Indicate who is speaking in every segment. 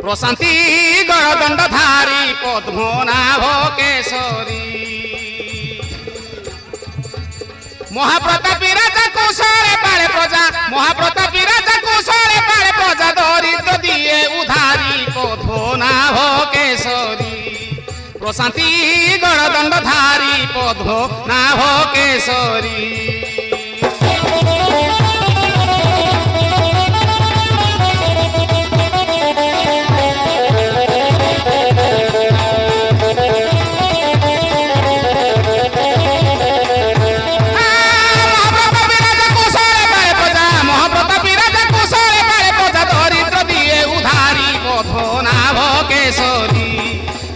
Speaker 1: প্রশান্তি গড়দণ্ডধারী পদ্মনাভ কেশরী মহাপ্রতাপী রাজা কুশলে পালে প্রজা মহাপ্রতাপী রাজা কুশলে পালে প্রজা দরিদ্র দিয়ে উধারি পদ্মনাভ কেশরী প্রশান্তি গড়দণ্ডধারী পদ্মনাভ কেশরী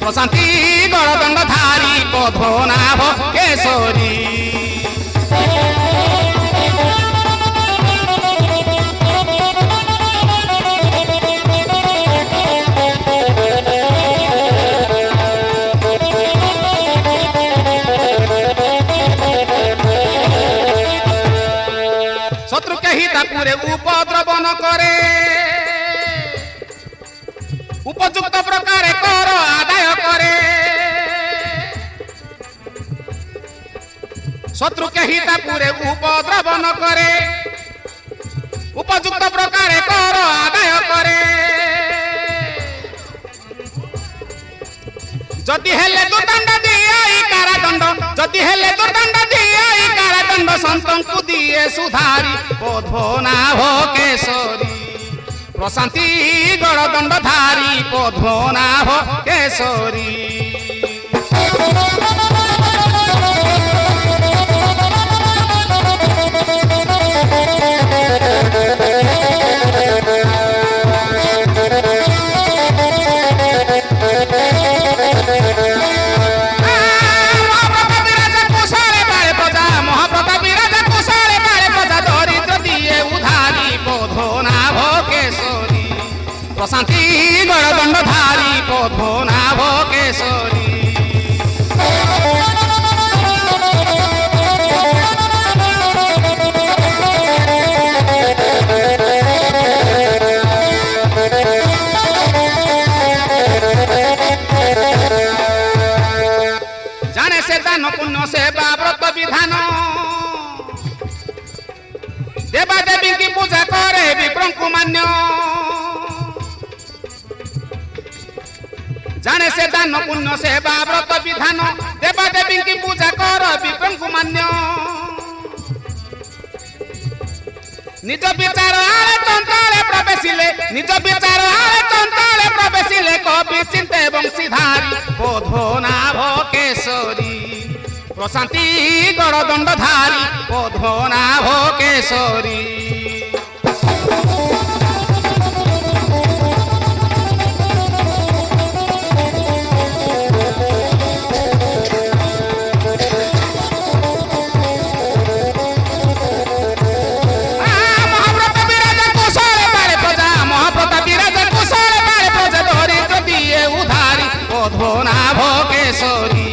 Speaker 1: প্রশান্তি গড়দণ্ডধারী পদ্মনাভ কেশরী শত্রুকে হিতাপুরে উপদ্রবন করে উপযুক্ত প্রকারে কর আদায় করে শত্রুকে হিতাপুরে উপদ্রবন করে উপযুক্ত প্রকারে কর আদায় করে যদি হেলে দুর্দণ্ড দিয়ে কারাদণ্ড যদি হেলে দুর্দণ্ড দিয়ে কারাদণ্ড সন্তଙ୍କୁ দিয়ে সুধারি পদ্মনাভ কেশরী প্রশান্তি গড়দণ্ডধারী পদ্মনাভ কেশরী প্রশান্তি গড়দণ্ডধারী পদ্মনাভ কেশরী জানে সে দান পুণ্য সেবা ব্রত বিধান দেবা দেবী কি পূজা করে বিপ্রଙ୍କୁ মান্য জানে সে দান পুণ্য সেবা ব্রত বিধান দেবা দেবী কি পূজা কর বিপ্রଙ୍କୁ মান্য নিজ বিচার আরে তন্ত্রে প্রবেশিলে নিজ বিচার আরে তন্ত্রে প্রবেশিলে কবি চিন্তে বংশীধারী পদ্মনাভ কেশরী প্রশান্তি গড়দণ্ডধারী পদ্মনাভ কেশরী পদ্মনাভ কেশরী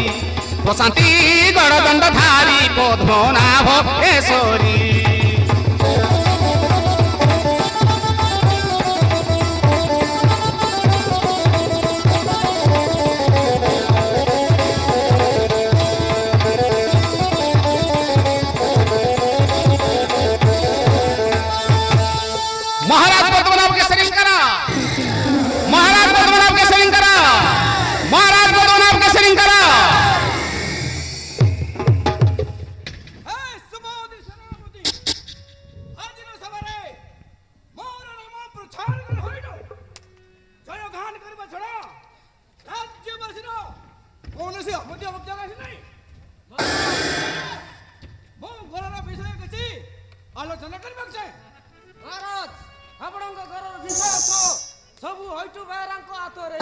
Speaker 1: প্রশান্তি গড়দণ্ডধারী পদ্মনাভ কেশরী মহারাজ পদ্মনাভ কেশরী করা মহারাজ পদ্মনাভ কেশরী করা মহারাজ পদ্মনাভ কেশরী করা
Speaker 2: আলোচনা করবাক চাই মহারাজ আপনাଙ୍କ ঘরର ବିଷୟ ସବୁ হইটু বেরাঙ্ক হাতরে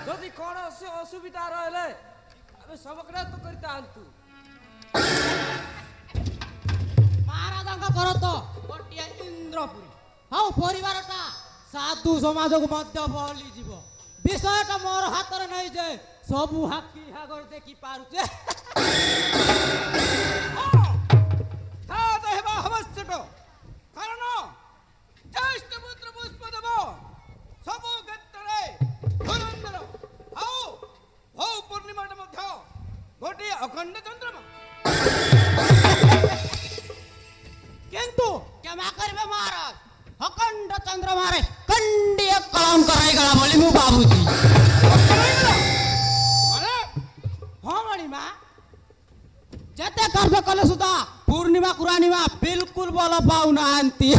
Speaker 2: যদি কোনসি অসুবিধা রইলে আমি সবকরা তো করিতে আনতু
Speaker 3: মহারাজଙ୍କ ঘর তো গোটিଏ ইন্দ্রপুরী হও পরিবারটা সাধু সমাজକୁ ମଧ୍ୟ বলি ଯିବ বিষয়টা মোর হাতরে নাই যে সবু হাকি হাগর দেখি পারুছে
Speaker 2: তা দেবা অবশ্যট কারণ জ্যেষ্ঠ পুত্র পুষ্পদেব সবু ক্ষেত্রে অখণ্ড চন্দ্রমা।
Speaker 3: কিন্তু ক্ষমা করবে মহারাজ, অখণ্ড চন্দ্রমারে খণ্ডিয় কলঙ্ক রহিগলা বলি মু ভাবুছি।
Speaker 2: মানে
Speaker 3: ହଁ ମଣିମା, ଯେତେ କାର୍ଯ୍ୟ କଲେ ସୁଦ୍ଧା ପୂର୍ଣ୍ଣିମା କୁରାଣିମା ବିଲକୁଲ ଭଲ ପାଉନାହାନ୍ତି।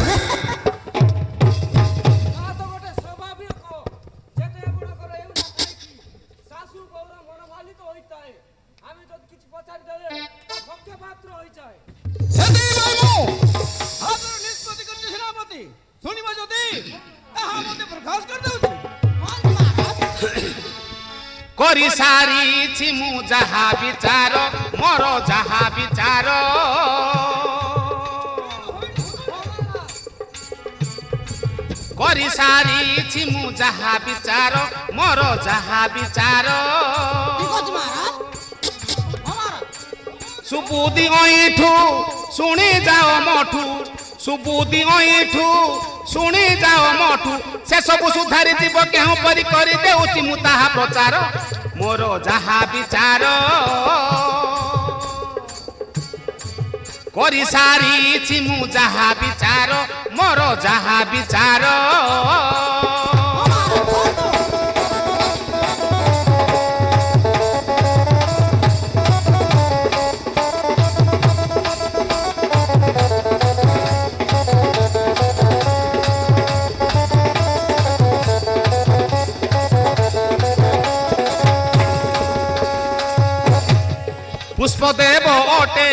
Speaker 2: ତା ତ ଗୋଟେ ସ୍ୱାଭାବିକ। ଯେତେ ଆପଣଙ୍କର ଏଉଟା କାହିଁକି ଶାଶୁ ଗୌର ମନମାଲିତ ହୋଇଥାଏ। ଆମେ ଯଦି କିଛି ପଚାରି ଦେଲେ ତା ପକ୍ଷପାତ୍ର ହୋଇଯାଏ। ହାତର ନିଷ୍ପତ୍ତି କରିଛି ସେନାପତି। ଶୁଣିବ ଯଦି ତାହା ମୋତେ ପ୍ରକାଶ କରିଦେଉଛି।
Speaker 1: କରି ସାରିଛି ମୁଁ ଯାହା ବିଚାର ମୋର ଯାହା ବିଚାର କରି ସାରିଛି ମୁଁ ଯାହା ବିଚାର ମୋର ଯାହା ବିଚାର
Speaker 3: ଠିକ ଅଛି ମହାରାଜ। ହଁ ମହାରାଜ।
Speaker 1: ସୁବୁଦ୍ଧି ଅଇଠୁ ଶୁଣି ଯାଅ ମଠୁ ସୁବୁଦ୍ଧି ଅଇଠୁ ଶୁଣି ଯାଅ ମଠୁ ସେ ସବୁ ସୁଧାରି ଯିବ କେଉଁ ପରି କରି ଦେଉଛି ମୁଁ ତାହା ପ୍ରଚାର ମୋର ଯାହା ବିଚାର କରି ସାରିଛି ମୁଁ ଯାହା ବିଚାର ମୋର ଯାହା ବିଚାର পুষ্পদেব অটে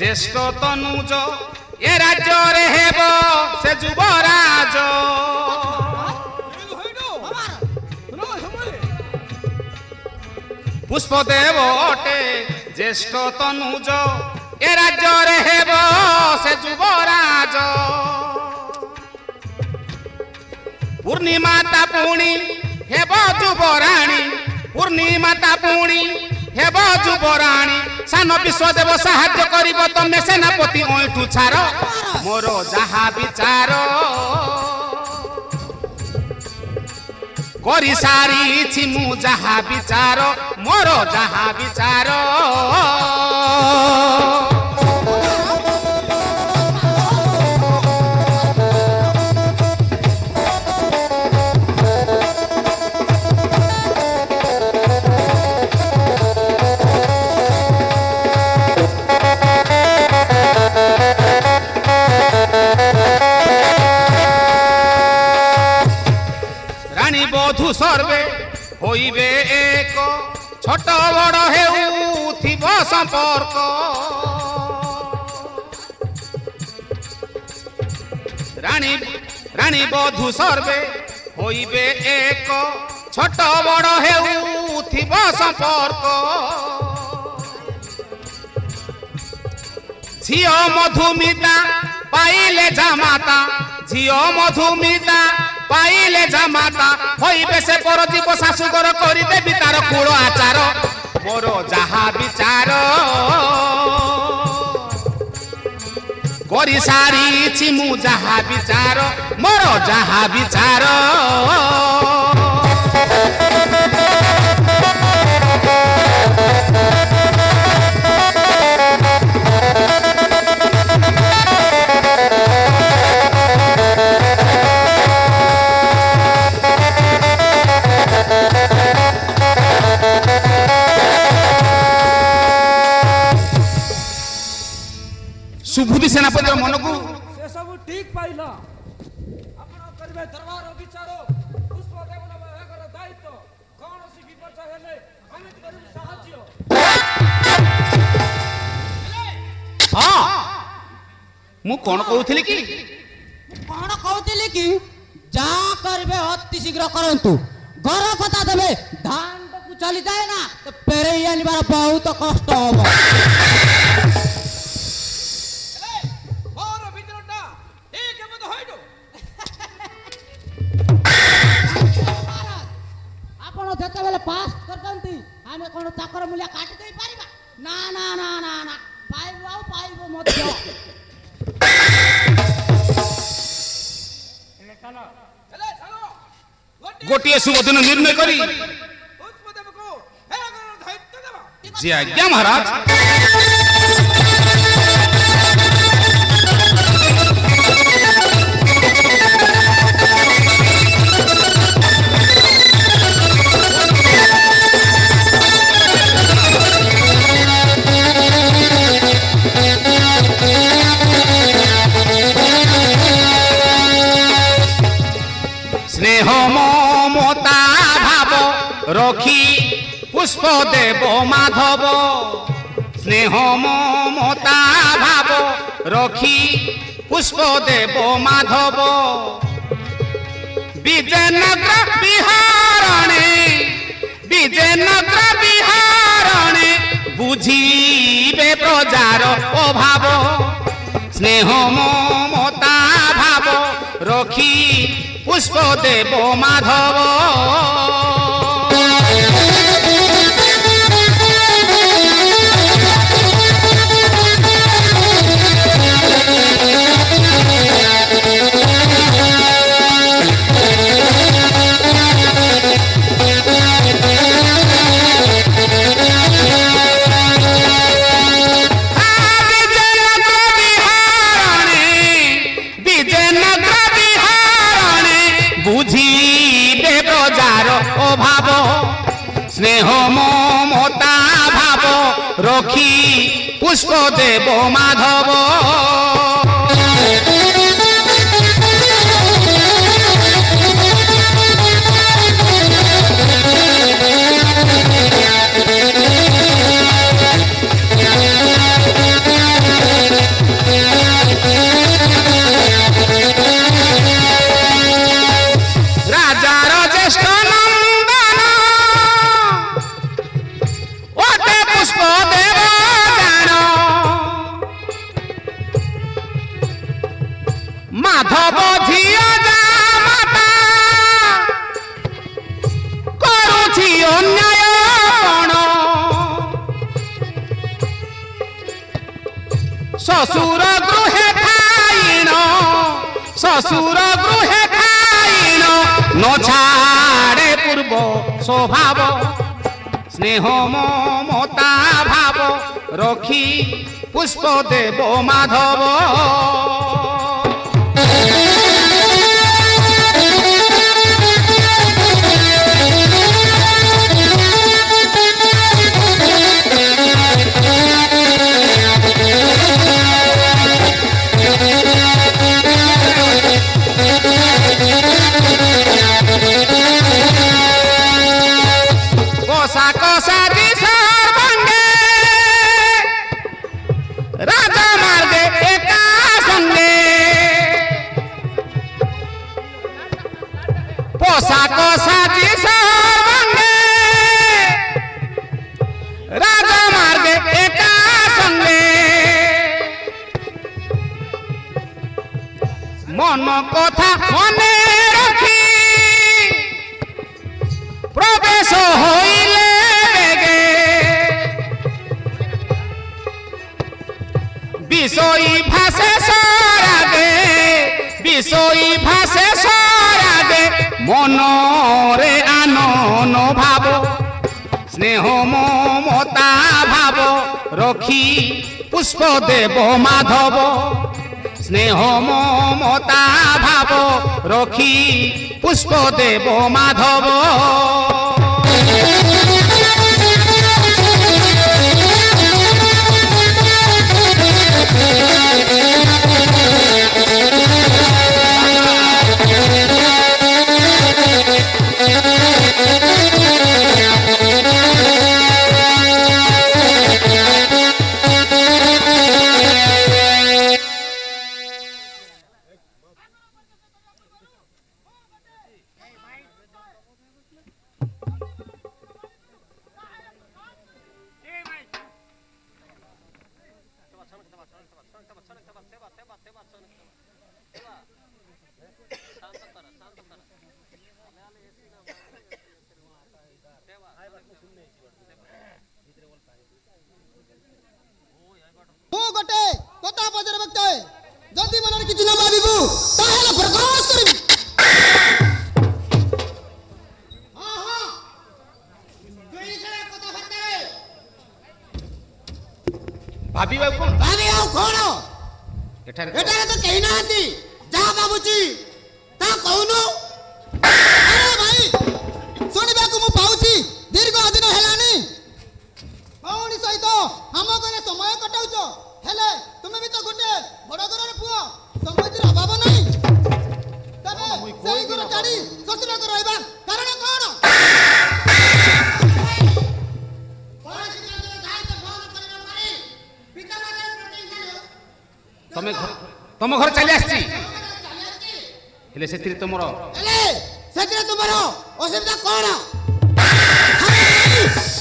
Speaker 1: জ্যেষ্ঠ তনুজ এ রাজ্যরে হেব সে যুবরাজ পুষ্পদেব অটে জ্যেষ্ঠ তনুজ এ রাজ্যরে হেব সে যুবরাজ পূর্ণিমাতা পুণি হেব যুবরাণী পূর্ণিমাতা পুণি হেব যুবরাণী সান বিশ্বদেব সাহায্য করিব তমে সেনাপতি অইঠু ছাড় মোর যাহা বিচার କରି ସାରିଛି ମୁଁ ଯାହା ବିଚାର ମୋର ଯାହା ବିଚାର বধূ সর্বে হইবে এক ছোট বড় হেউথিব সম্পর্ক রানী বধূ সর্বে হইবে এক ছোট বড় হেউথিব সম্পর্ক ঝিও মধুমিতা পাইলে জামাতা ঝিও মধুমিতা পাইলে জামাতা হইবে সে পরজীব শাশুঘর করিদেবি তার কুল আচার মোর যাহা বিচার କରି ସାରିଛି ମୁଁ ଯାହା ବିଚାର ମୋର ଯାହା ବିଚାର ସୁବୁଦ୍ଧି ସେନାପତିର ମନକୁ
Speaker 2: ସେ ସବୁ ଠିକ ପାଇଲା। ଆପଣ କରିବେ ଦରବାର ବିଚାର ପୁଷ୍ପଦେବ ନାମର ଦାୟିତ୍ୱ କୌଣସି ବିପର୍ଯ୍ୟୟ ହେଲେ ଆମେ କରିବୁ ସାହାଯ୍ୟ।
Speaker 1: ହଁ ମୁଁ କଣ କହୁଥିଲି କି
Speaker 3: କଣ କହୁଥିଲି କି ଯାହା କରିବେ ଅତି ଶୀଘ୍ର କରନ୍ତୁ। ଘର କଥା ଦେବେ ଦାଣ୍ଡକୁ ଚାଲିଯାଏ ନା ତ ଫେରେଇ ଆଣିବାର ବହୁତ କଷ୍ଟ ହବ। ଆପଣ ଯେତେବେଳେ ପାସ୍ କରିଛନ୍ତି ଆମେ କଣ ଚାକର ମୂଲ୍ୟ କାଟି ଦେଇ ପାରିବା? ନା ନା ନା ନା ନା ପାଇବ ଆଉ ପାଇବ ମଧ୍ୟ।
Speaker 1: ଗୋଟିଏ ଶୁଭ ଦିନ ନିର୍ଣ୍ଣୟ କରି
Speaker 2: ପୁଷ୍ପଦେବକୁ ଦାୟିତ୍ୱ ଦେବା।
Speaker 1: जी आज्ञा महाराज। स्नेह ममता भाव रखी पुष्प देव माधव, स्नेह ममता भाव रखी पुष्प देव माधव, विजयनगर बिहारणे विजयनगर बिहारणे बुझिबे प्रजार अभाव, स्नेह ममता भाव रखी पुष्प देव माधव। भाव स्नेह ममता भाव रखी पुष्प देव माधव, राजार ज्येष्ठ माधव झिया माता करुछि अन्याय कण, शशुर गृहे खाइण शशुर गृहे खाइण न छाड़े पूर्व स्वभाव, स्नेह ममता भाव रखी पुष्प देव माधव। पोशाक साजी सर्वांगे राजा मार्गे एका संगे, पोशाक साजी सर्वांगे राजा मार्गे एका संगे, मन कथा मने रखी प्रवेश होइले बेगे, বিষয়ী ভাষে সরাগে বিষয়ী ভাষে সরাগে মনরে আনন ভাব, স্নেহ মমতা ভাব রখি পুষ্প দেব মাধব, স্নেহ মমতা ভাব রখি পুষ্প দেব মাধব। ଭାବିବା କଣ
Speaker 4: ଭାବି ଆଉ କଣ
Speaker 1: ଏଠାରେ
Speaker 4: ଏଠାରେ ତ କେହି ନାହାନ୍ତି ଯାହା ଭାବୁଛି ତା କହୁନୁ। ଆରେ ଭାଇ ଶୁଣିବାକୁ ମୁଁ ପାଉଛି ଦୀର୍ଘ ଦିନ ହେଲାଣି ଭଉଣୀ ସହିତ ଆମ ଘରେ ସମୟ କଟାଉଛ, ହେଲେ ତୁମେ ବି ତ ଗୋଟେ ବଡ଼ ଘରର ପୁଅ, ସମ୍ପତ୍ତିର ଅଭାବ ନାହିଁ। ତେବେ ସେଇ ଘର ଛାଡ଼ି ଶ୍ୱଶୁରକୁ ରହିବା କାରଣ କଣ?
Speaker 1: ତମ ଘର ଚାଲି ଆସିଛି, ହେଲେ ସେଥିରେ ତୁମର
Speaker 4: ହେଲେ ସେଥିରେ ତୁମର ଅସୁବିଧା କଣ?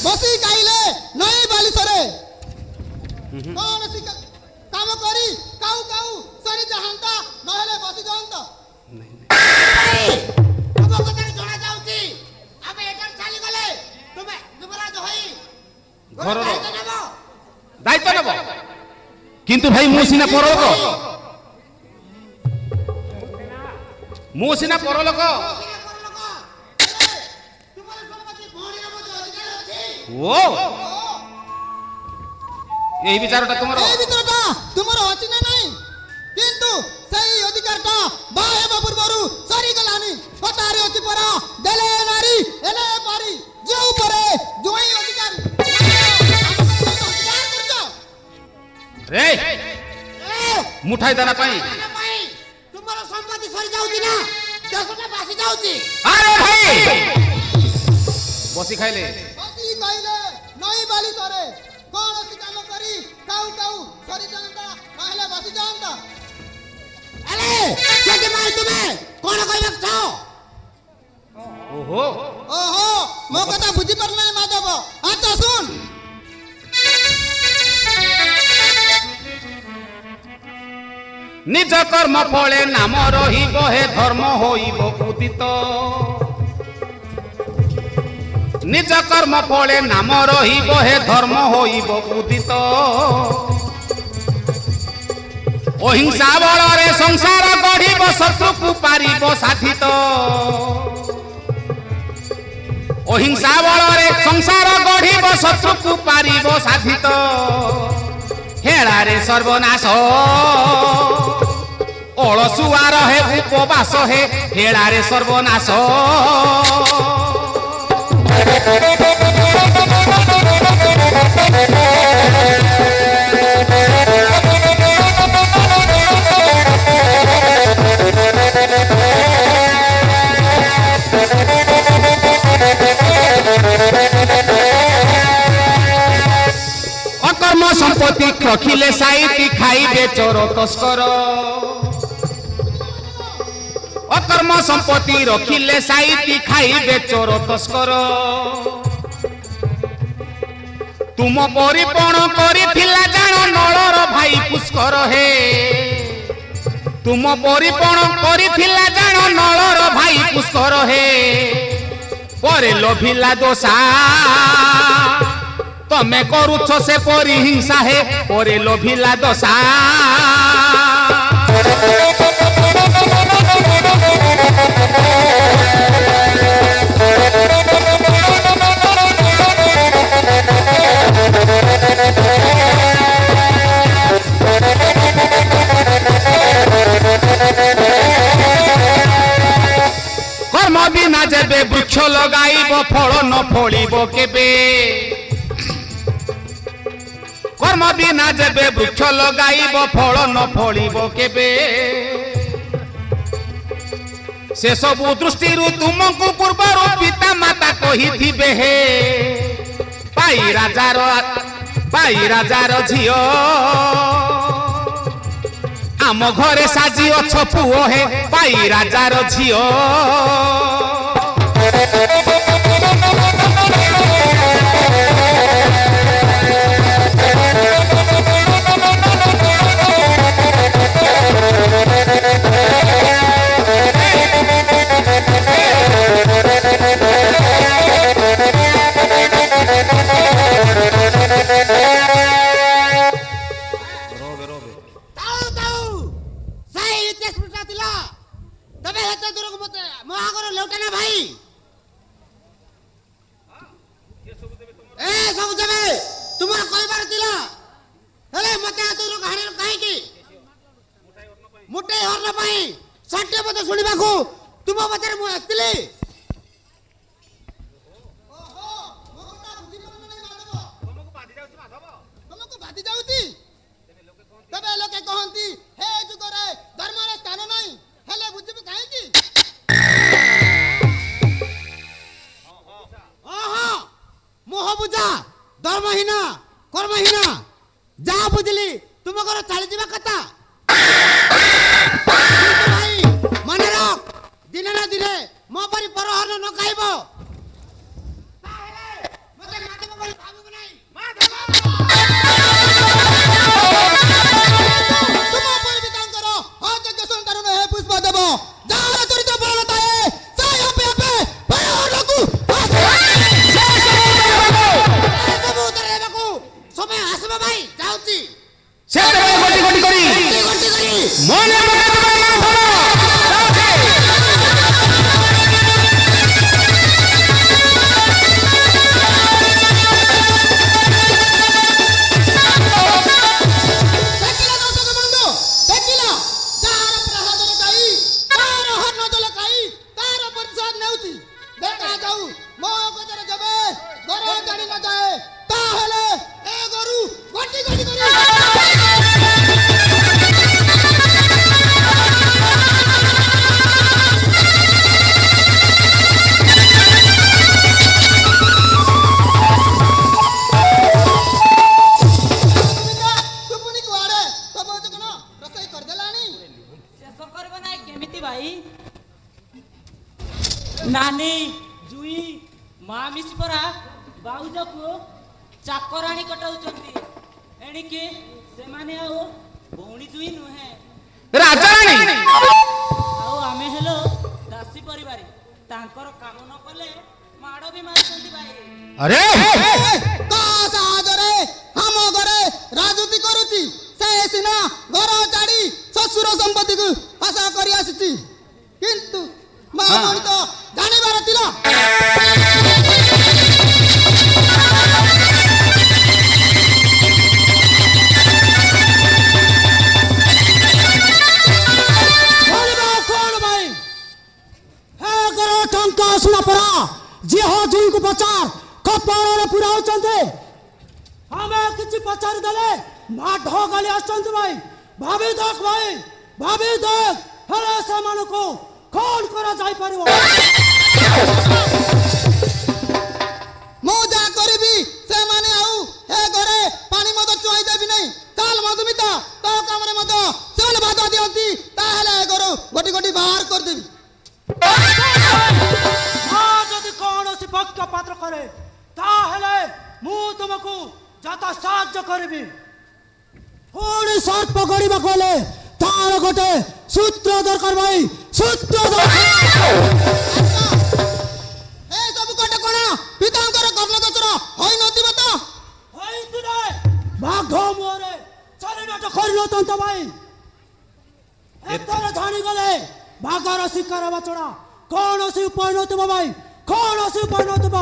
Speaker 4: ବସି ଖାଇଲେ ନଈ ବାଲିସରେ କୌଣସି କାମ କରି କାଉ କାଉ ସରି ଯାଆନ୍ତା, ନହେଲେ ବସି ଯାଆନ୍ତା। ତୁମ କଥାରେ ଜଣା ଯାଉଛି ଆମେ ଏଠାରୁ ଚାଲିଗଲେ ତୁମେ ଯୁବରାଜ ହୋଇ
Speaker 1: ଘରର
Speaker 4: ଦାୟିତ୍ୱ ନେବ।
Speaker 1: ଦାୟିତ୍ୱ ନେବ, କିନ୍ତୁ ଭାଇ ମୁଁ ସିନା ପରଲୋକ, ମୁଁ ସିନା ପରଲୋକ।
Speaker 4: ତୁମର ସମ୍ପତ୍ତି ଭଉଣୀର ମଧ୍ୟ ଅଧିକାର ଅଛି।
Speaker 1: ଓ এই বিচারটা তোমার
Speaker 4: এই বিচারটা তোমার ଅଛି ନା ନାହିଁ? କିନ୍ତୁ ସେଇ ଅଧିକାରଟା ବାହା ହେବା ପୂର୍ବରୁ ସରିଗଲାଣି। କଥାରେ ଅଛି ପରା, ଦେଲେ ନାରୀ ଏଲେ ପାରି, ଯେଉଁ ପରେ ଜୁଆଇଁ ଅଧିକାରୀ।
Speaker 1: রে মুঠাই দানা পাই
Speaker 4: ତୁମର ସମ୍ପତ୍ତି ସରିଯାଉଛି ନା, ଦେଶଟା ବାସି ଯାଉଛି।
Speaker 1: আরে ভাই বসি খাইলে
Speaker 4: ବସି କହିଲେ ନଈ ବାଲି ସରେ କୌଣସି କାମ କରି କାଉ କାଉ ସରିଯାଆନ୍ତା, ନହେଲେ ବସି ଯାଆନ୍ତା। ହେଲେ ସେଥିପାଇଁ ତୁମେ କଣ କହିବାକୁ ଚାହ?
Speaker 1: ওহো
Speaker 4: ଓହୋ, ମୋ କଥା ବୁଝିପାରୁ ନାହିଁ ମାଧବ। ଆଚ୍ଛା ଶୁଣ,
Speaker 1: নিজ কর্ম ফলে নাম রহিব হে ধর্ম হইব উদিত, নিজ কর্ম ফলে নাম রহিব হে ধর্ম হইব উদিত, অহিংসা বলরে সংসার গঢ়িব শত্রুকু পারিব সাধিত, অহিংসা বলরে সংসার গঢ়িব শত্রুকু পারিব সাধিত, হেড়ারে সর্বনাশ অলসুয়ার হে উপবাস হে হেড়ারে সর্বনাশ। অকর্ম সম্পত্তি রখিলে সাইতি খাইবে চোর তস্কর, অকর্ম সম্পত্তি রখিলে সাইতি খাইবে চোর তস্কর, তুম পরিপণ করিথিলা জাণ নଳର ভাই পুষ্কর হে, তুম পরিপণ করিথিলা জাণ নଳର ভাই পুষ্কর হে, পরে লোভিলা দোষা তমে করুছ সে পরিহিংসা হে, পরে লোভিলা দোষা। কর্ম বিনা যেবে বৃক্ষ লগাইব ফল ন ফলিব কেবে, কর্ম বিনা যেবে বৃক্ষ লগাইব ফল ন ফলিব কেবে, সে সবু দৃষ্টিরু তুমকু পূর্বরু পিতা মাতা কহিথিবে হে, পাই রাজার ঝিও আম ঘরে সাজি অছ পুଅ হে, পাই রাজার ঝিও।
Speaker 4: ତାଉ ତାଉ ସେଇ ଇତିହାସ ପୃଷ୍ଠା ଥିଲା, ତବେ ହେତେ ଦୂରକୁ ମତେ ମୋ ଆଗରେ ଲଉଟା ନା ଭାଇ। ଏ ସବୁ ଦେବେ ତୁମର କହିବାର ଥିଲା, ହେଲେ भाई सत्य पद शुणा तुम पचार मुझे आसली तुमको बाधी जाऊची तबे लोके कहंती हे जुगरे धर्मर स्थान नाही हेले बुझिबु काहे की ओहो मोह बुझा धर्महीन कर्महीन जा बुझली तुम घर चली जीवा कथा भाई मन रख दिन ना दिन मो परी परहर न खाइबो ताहेले मते माधव परी भाबु नाही तुम पर विधान करो हो जग सुंदर में हे पुष्प देव जार चरित्र बोलता है साय पे परहर को सब उतर लेबको समय आसबो भाई जाउची
Speaker 1: से गोटी गोटी करी मने मने तुम्हारे नाम धरो जाओ
Speaker 4: देखिला दर्शक बंधु देखिला जार प्रसाद लकाई तार हर न लकाई तार प्रतिशोध नेउती देखा जाऊ मो कजरे जबे गरो जानी न जाए ताहले ए गरु गोटी गोटी करी तुपुनी कुआड़े तब तो कनो रसोई कर देलानी
Speaker 3: ଶେଷ କରିବ ନାହିଁ କେମିତି ଭାଇ ନାନୀ ଜୁଇ ମା ମିଶି ପରା ବାଉଜକୁ ଚାକରାଣୀ କଟାଉଛନ୍ତି ଏଣିକି ସେମାନେ ଆଉ ଭଉଣୀ ଜୁଇ ନୁହେଁ
Speaker 1: ରାଜାରାଣୀ
Speaker 3: ଆଉ ଆମେ ହେଲୁ ଦାସୀ ପରିବାରୀ ତାଙ୍କର କାମ ନ କଲେ ମାଡ଼ ବି ମାରୁଛନ୍ତି ଭାଇ
Speaker 1: अरे
Speaker 4: का साजरे हम घरे राजनीति करूची से सिना घर छाड़ी ससुर संपत्ति को आशा करी आसीची किंतु महामणि तो जानिबार थिला
Speaker 3: कौन भाई है करो टंका सुना पड़ा जे हो जुई को पचार कपाଳରେ ପୁରାଉଛନ୍ତି ଆମେ କିଛି ପଚାରି ଦେଲେ ମାଢ ଗାଳି ଆସୁଛନ୍ତି ଭାଇ ଭାବି ଦେଖ ହେଲେ ସେମାନଙ୍କୁ କଣ କରାଯାଇପାରିବ
Speaker 4: ମୁଁ ଯାହା କରିବି ସେମାନେ ଆଉ ଏ ଘରେ ପାଣି ମଧ୍ୟ ଚୁଆଇ ଦେବି ନାହିଁ ଚାଲ ମଧୁମିତା ତୋ କାମରେ ମଧ୍ୟ ସେମାନେ ବାଧା ଦିଅନ୍ତି ତାହେଲେ ଏ ଘରୁ ଗୋଟି ଗୋଟି ବାହାର କରିଦେବି
Speaker 3: ଯଦି କୌଣସି ପକ୍ଷପାତ କରେ ତାହେଲେ ମୁଁ ତୁମକୁ ଯଥା ସାହାଯ୍ୟ କରିବି ପୁଣି ସର୍ପ ଗଢ଼ିବାକୁ ହେଲେ ତାର ଗୋଟେ ସୂତ୍ର ଦରକାର ଭାଇ ସୂତ୍ର ଦରକାର
Speaker 4: ଏ ସବୁ କଟେ କଣ ପିତାଙ୍କର କର୍ଣ୍ଣଦୋଷର ହୋଇନଥିବ ତ
Speaker 3: ହୋଇଥିଲେ ବାଘ ମୁହଁରେ ଚାଲିନାଟ କରିନଥାନ୍ତ ଭାଇ ଏଥର ଜାଣିଗଲେ ବାଘର ଶିକାର ବାଛଡ଼ା କୌଣସି ଉପାୟ ନଥିବ ଭାଇ କୌଣସି ଉପାୟ ନଥିବ